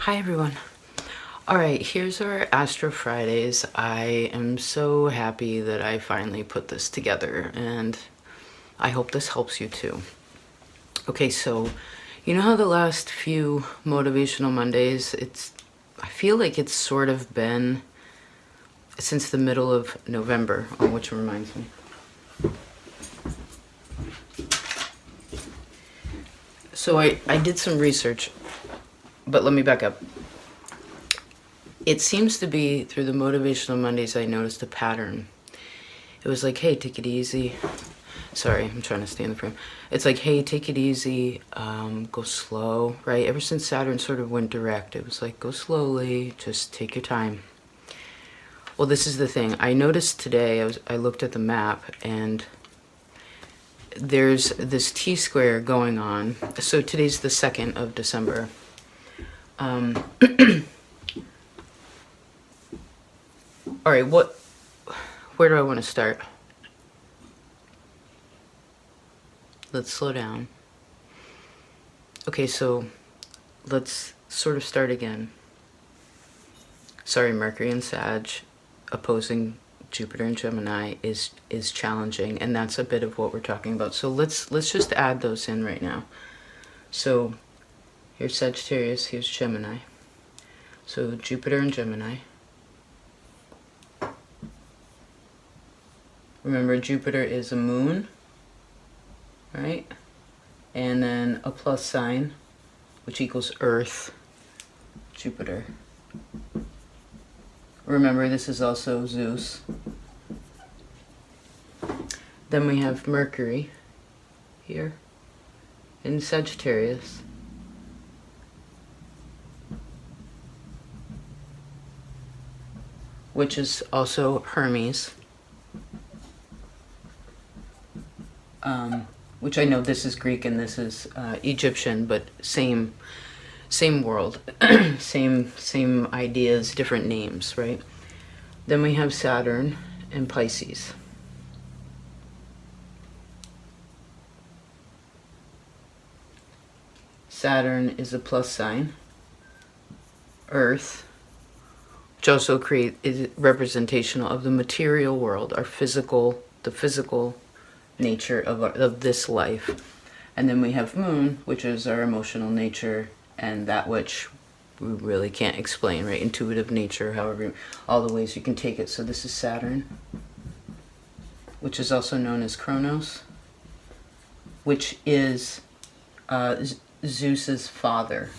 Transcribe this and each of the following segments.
Hi everyone. Alright, here's our Astro Fridays. I am so happy that I finally put this together, and I hope this helps you too. Okay, so you know how the last few Motivational Mondays, I feel like it's sort of been since the middle of November, which reminds me. So I did some research, but let me back up. It seems to be through the Motivational Mondays I noticed a pattern. It was like, hey, take it easy. Sorry, I'm trying to stay in the frame. It's like, hey, take it easy, go slow, right? Ever since Saturn sort of went direct, it was like, go slowly, just take your time. Well, this is the thing. I noticed today, I looked at the map, and there's this T-square going on. So today's the 2nd of December. All right, where do I want to start? Let's slow down. Okay, so let's sort of start again. Sorry, Mercury and Sag opposing Jupiter and Gemini is challenging, and that's a bit of what we're talking about. So let's just add those in right now. So here's Sagittarius, here's Gemini. So Jupiter and Gemini. Remember, Jupiter is a moon, right? And then a plus sign, which equals Earth, Jupiter. Remember, this is also Zeus. Then we have Mercury here in Sagittarius. Which is also Hermes. Which I know this is Greek and this is Egyptian, but same world, same ideas, different names, right? Then we have Saturn and Pisces. Saturn is a plus sign. Earth, which also is representational of the material world, the physical nature of this life. And then we have Moon, which is our emotional nature and that which we really can't explain, right? Intuitive nature, however, all the ways you can take it. So this is Saturn, which is also known as Kronos, which is Zeus's father.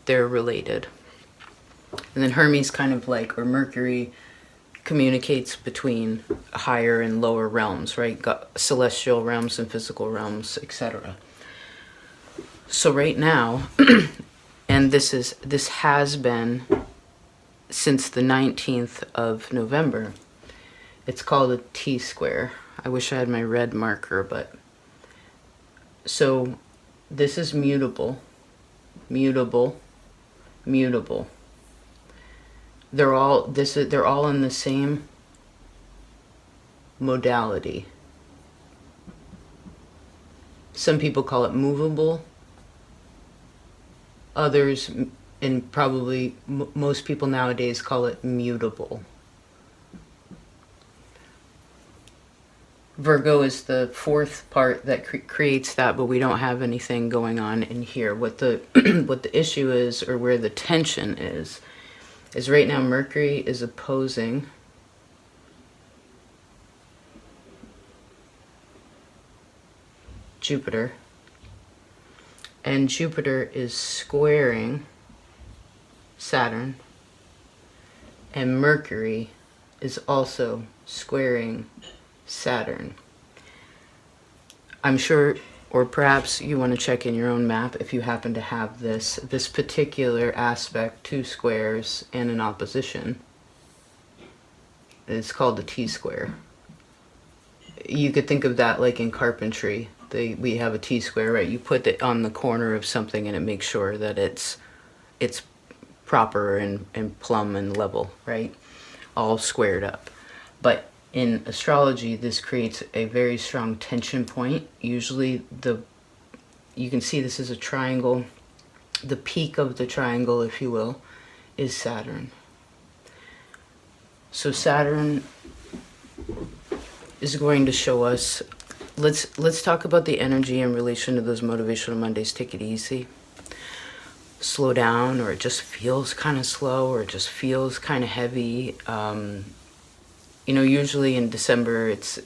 They're related. And then Hermes kind of like, or Mercury, communicates between higher and lower realms, right? Celestial realms and physical realms, etc. So right now, and this has been since the 19th of November, it's called a T-square. I wish I had my red marker, but so this is mutable, mutable, mutable. They're all in the same modality. Some people call it movable. Others, and probably most people nowadays, call it mutable. Virgo is the fourth part that creates that, but we don't have anything going on in here. What the what the issue is, or where the tension is right now Mercury is opposing Jupiter, and Jupiter is squaring Saturn, and Mercury is also squaring Saturn. I'm sure, or perhaps you want to check in your own map if you happen to have this particular aspect, two squares and an opposition. It's called the T-square. You could think of that like in carpentry. We have a T-square, right? You put it on the corner of something and it makes sure that it's proper and plumb and level, right? All squared up. But in astrology, this creates a very strong tension point. Usually you can see this is a triangle the peak of the triangle, if you will, is Saturn. So Saturn is going to show us, let's talk about the energy in relation to those motivational Mondays. Take it easy. Slow down, or it just feels kind of slow, or it just feels kind of heavy. Usually in December it's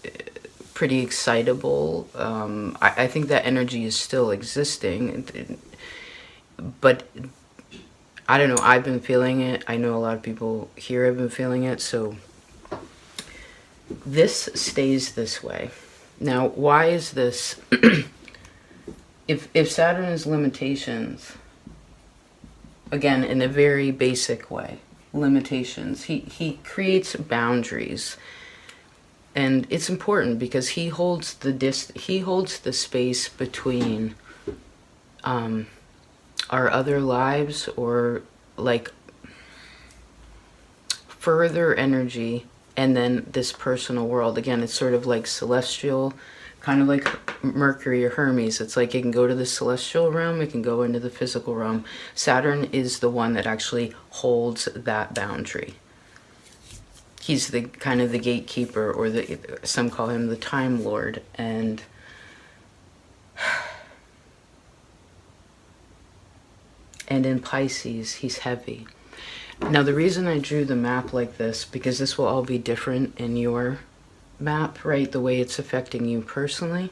pretty excitable. I think that energy is still existing, but I don't know, I've been feeling it. I know a lot of people here have been feeling it. So this stays this way. Now, why is this? If Saturn is limitations, again, in a very basic way, limitations, he creates boundaries. And it's important because he holds the space between our other lives, or like further energy, and then this personal world. Again, it's sort of like celestial, kind of like Mercury or Hermes. It's like it can go to the celestial realm, it can go into the physical realm. Saturn is the one that actually holds that boundary. He's the kind of the gatekeeper, or some call him the Time Lord. And in Pisces, he's heavy. Now, the reason I drew the map like this, because this will all be different in your map, right? The way it's affecting you personally.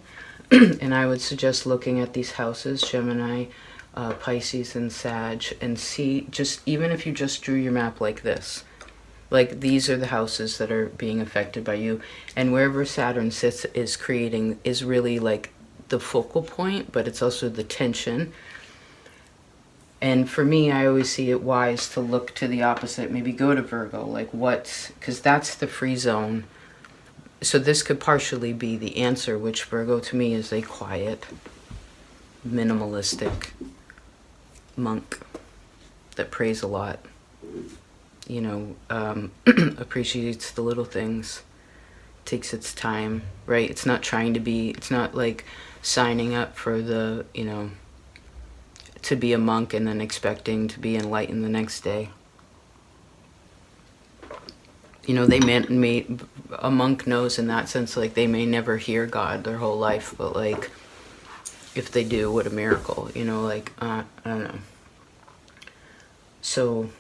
And I would suggest looking at these houses, Gemini, Pisces, and Sag, and see, just even if you just drew your map like this, like these are the houses that are being affected by you. And wherever Saturn sits is really like the focal point, but it's also the tension. And for me, I always see it wise to look to the opposite. Maybe go to Virgo, like because that's the free zone. So this could partially be the answer, which Virgo to me is a quiet, minimalistic monk that prays a lot, appreciates the little things, takes its time, right? It's not like signing up for the, to be a monk and then expecting to be enlightened the next day. A monk knows in that sense, like they may never hear God their whole life, but like if they do, what a miracle, I don't know. So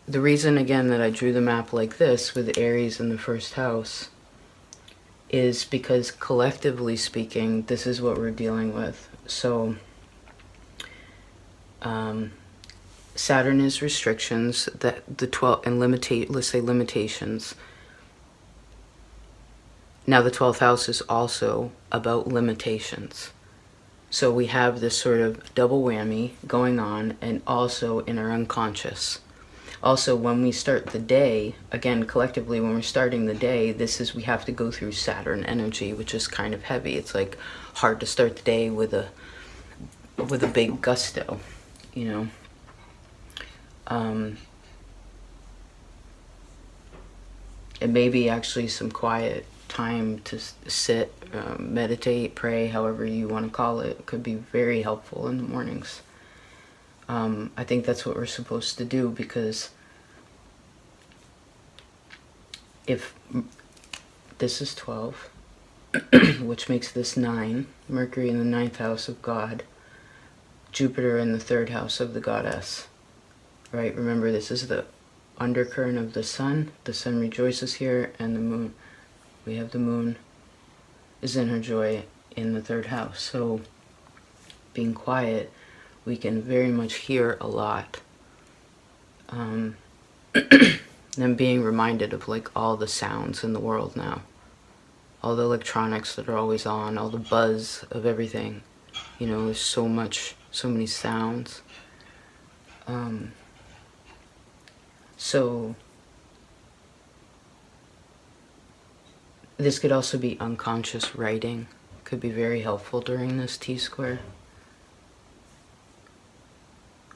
the reason, again, that I drew the map like this with Aries in the first house is because collectively speaking, this is what we're dealing with. So Saturn is restrictions, that the 12 and let's say limitations. Now the 12th house is also about limitations. So we have this sort of double whammy going on, and also in our unconscious. Also, when we start the day, again, collectively, when we're starting the day, we have to go through Saturn energy, which is kind of heavy. It's like hard to start the day with a big gusto, and maybe actually some quiet time to sit, meditate, pray, however you want to call it, could be very helpful in the mornings. I think that's what we're supposed to do, because if this is 12, which makes this 9, Mercury in the 9th house of God, Jupiter in the 3rd house of the goddess, right? Remember, this is the undercurrent of the sun. The sun rejoices here, and the moon, we have the moon is in her joy in the 3rd house. So being quiet, we can very much hear a lot. Then being reminded of like all the sounds in the world now, all the electronics that are always on, all the buzz of everything. There's so many sounds. So this could also be unconscious writing. Could be very helpful during this T-square.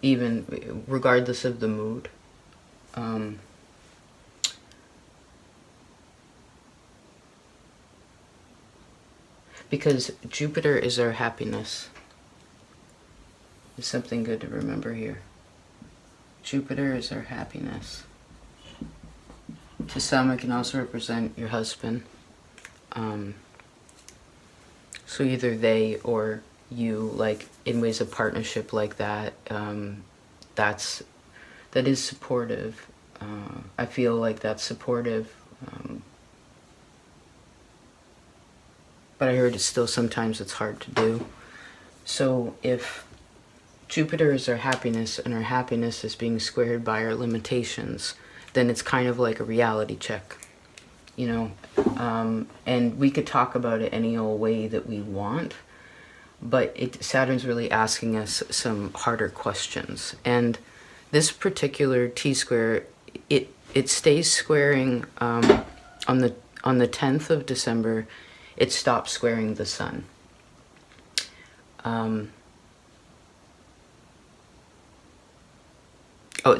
Even regardless of the mood. Because Jupiter is our happiness. There's something good to remember here. Jupiter is our happiness. To some, it can also represent your husband. So either they or you, like in ways of partnership like that, that is supportive. I feel like that's supportive. But I heard it's still sometimes it's hard to do. So if Jupiter is our happiness and our happiness is being squared by our limitations, then it's kind of like a reality check, you know. And we could talk about it any old way that we want, but Saturn's really asking us some harder questions. And this particular T-square, it stays squaring on the 10th of December. It stops squaring the sun.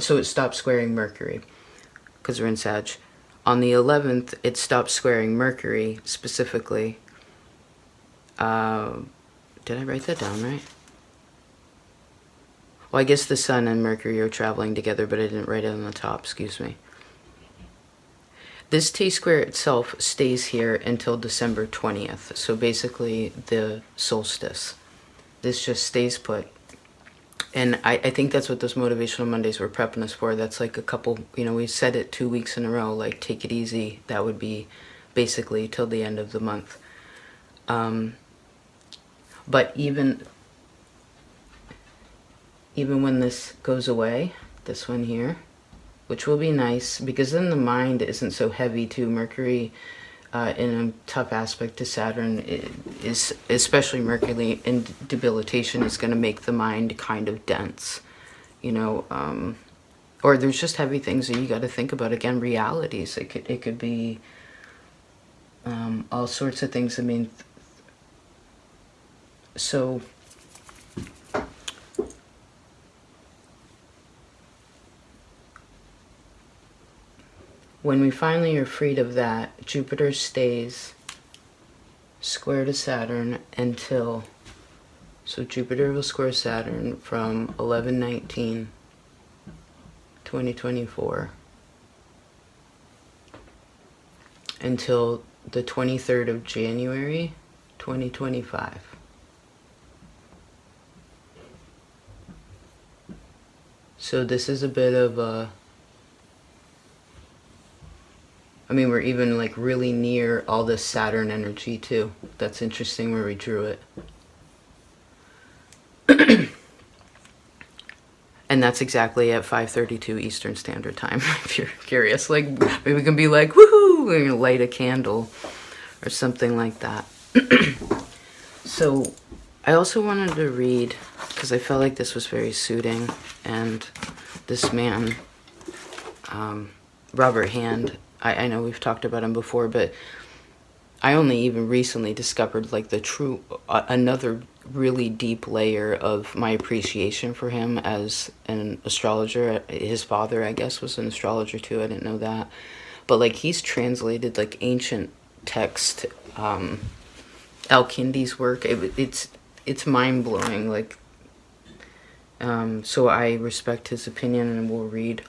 So it stops squaring Mercury, because we're in Sag. On the 11th, it stops squaring Mercury, specifically. Did I write that down right? Well, I guess the sun and Mercury are traveling together, but I didn't write it on the top, excuse me. This T-square itself stays here until December 20th, so basically the solstice. This just stays put. And I think that's what those Motivational Mondays were prepping us for. That's like a couple, you know, we said it 2 weeks in a row, like take it easy. That would be basically till the end of the month. But even when this goes away, this one here, which will be nice, because then the mind isn't so heavy too. Mercury in a tough aspect to Saturn is, especially Mercury in debilitation, is going to make the mind kind of dense, you know, or there's just heavy things that you got to think about. Again, realities. It could be all sorts of things. I mean, so when we finally are freed of that, Jupiter stays square to Saturn until, so Jupiter will square Saturn from 11/19/2024 until the 23rd of January 2025. So this is a bit of a, I mean, we're even like really near all this Saturn energy too. That's interesting where we drew it. And that's exactly at 5:32 Eastern Standard Time, if you're curious. Like, maybe we can be like, woohoo, we're gonna light a candle or something like that. So I also wanted to read, because I felt like this was very suiting, and this man, Robert Hand, I know we've talked about him before, but I only even recently discovered like the true, another really deep layer of my appreciation for him as an astrologer. His father, I guess, was an astrologer too. I didn't know that. But like, he's translated like ancient text, Al-Kindi's work. It's mind-blowing. Like, so I respect his opinion, and we'll read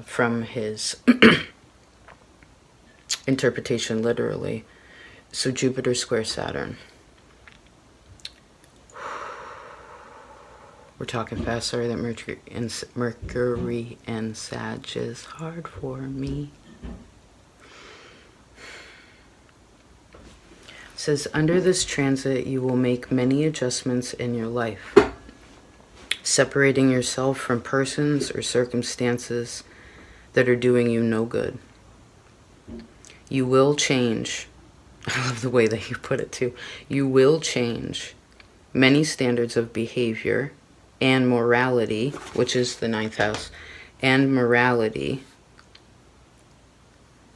from his interpretation literally. So Jupiter square Saturn. We're talking fast. Sorry that Mercury and Sag is hard for me. It says, under this transit you will make many adjustments in your life, separating yourself from persons or circumstances that are doing you no good. You will change. I love the way that you put it too. You will change many standards of behavior and morality, which is the 9th house, and morality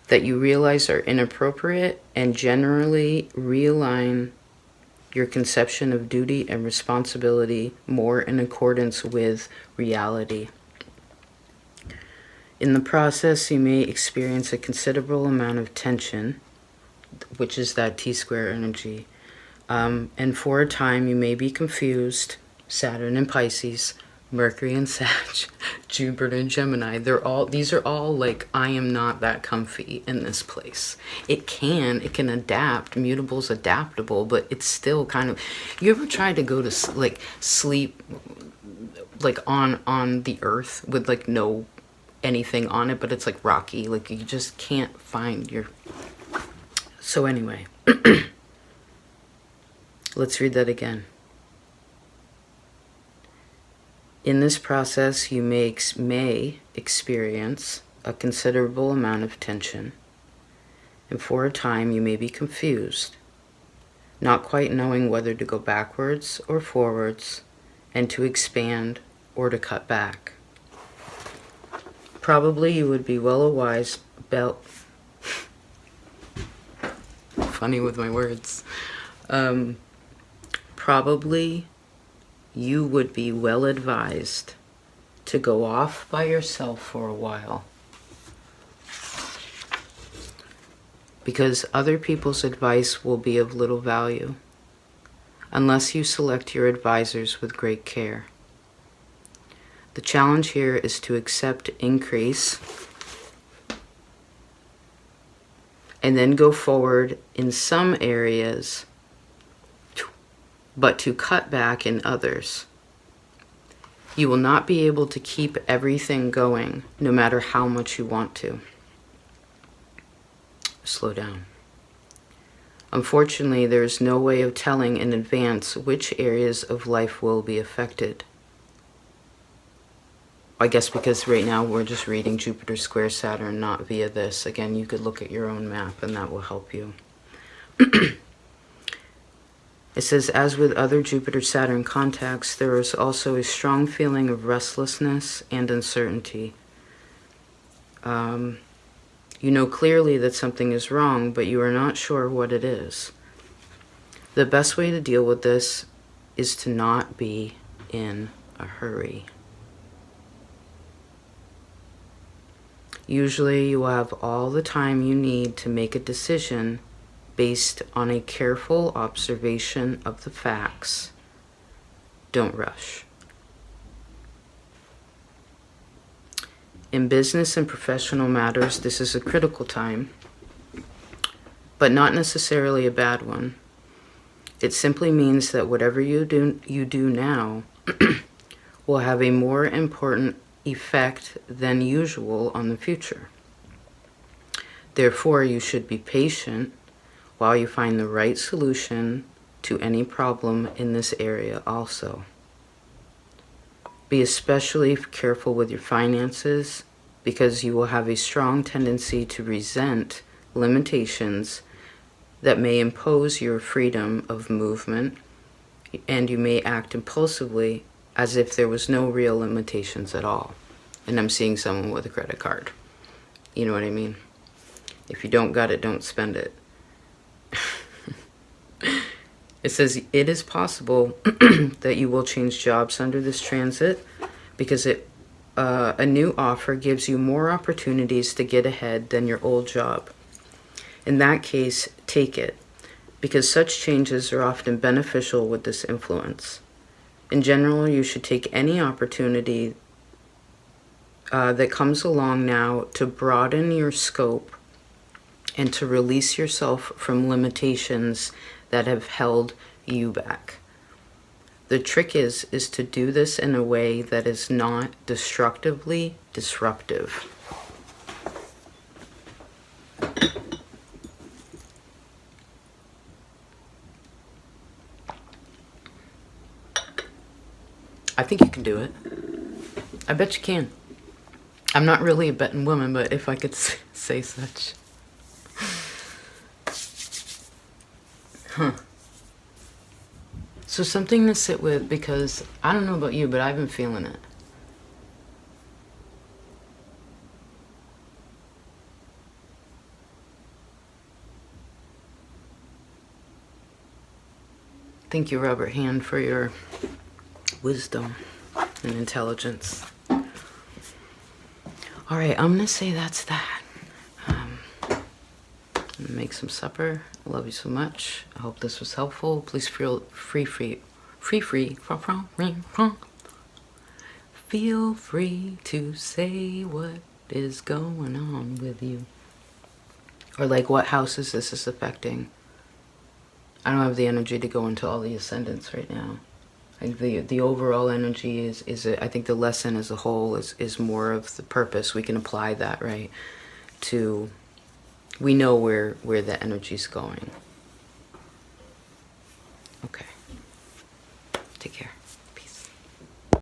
that you realize are inappropriate, and generally realign your conception of duty and responsibility more in accordance with reality. In the process, you may experience a considerable amount of tension, which is that T-square energy. And for a time, you may be confused Saturn in Pisces, Mercury in Sag, Jupiter in Gemini. These are all like, I am not that comfy in this place. It can adapt. Mutable's adaptable, but it's still kind of, you ever tried to go to sleep like on the earth with like no anything on it, but it's like rocky, like you just can't find your, so anyway. Let's read that again. In this process, you may experience a considerable amount of tension, and for a time you may be confused, not quite knowing whether to go backwards or forwards, and to expand or to cut back. Probably you would be well advised about, funny with my words, probably you would be well advised to go off by yourself for a while, because other people's advice will be of little value unless you select your advisors with great care. The challenge here is to accept increase and then go forward in some areas, but to cut back in others. You will not be able to keep everything going, no matter how much you want to. Slow down. Unfortunately, there is no way of telling in advance which areas of life will be affected. I guess because right now we're just reading Jupiter square Saturn, not via this. Again, you could look at your own map and that will help you. It says, as with other Jupiter-Saturn contacts, there is also a strong feeling of restlessness and uncertainty. You know clearly that something is wrong, but you are not sure what it is. The best way to deal with this is to not be in a hurry. Usually you will have all the time you need to make a decision based on a careful observation of the facts. Don't rush. In business and professional matters, this is a critical time, but not necessarily a bad one. It simply means that whatever you do now will have a more important effect than usual on the future. Therefore, you should be patient while you find the right solution to any problem in this area also. Be especially careful with your finances, because you will have a strong tendency to resent limitations that may impose your freedom of movement, and you may act impulsively as if there was no real limitations at all. And I'm seeing someone with a credit card. You know what I mean? If you don't got it, don't spend it. It says it is possible that you will change jobs under this transit, because a new offer gives you more opportunities to get ahead than your old job. In that case, take it, because such changes are often beneficial with this influence. In general, you should take any opportunity that comes along now to broaden your scope and to release yourself from limitations that have held you back. The trick is to do this in a way that is not destructively disruptive. I think you can do it. I bet you can. I'm not really a betting woman, but if I could say such. Huh. So something to sit with, because I don't know about you, but I've been feeling it. Thank you, Robert Hand, for your wisdom and intelligence. All right, I'm gonna say that's that. I'm gonna make some supper. I love you so much. I hope this was helpful. Please feel free free. Feel free to say what is going on with you. Or like, what houses this is affecting. I don't have the energy to go into all the ascendants right now. Like the overall energy is I think the lesson as a whole is more of the purpose. We can apply that, right, to, we know where the energy's going. Okay. Take care.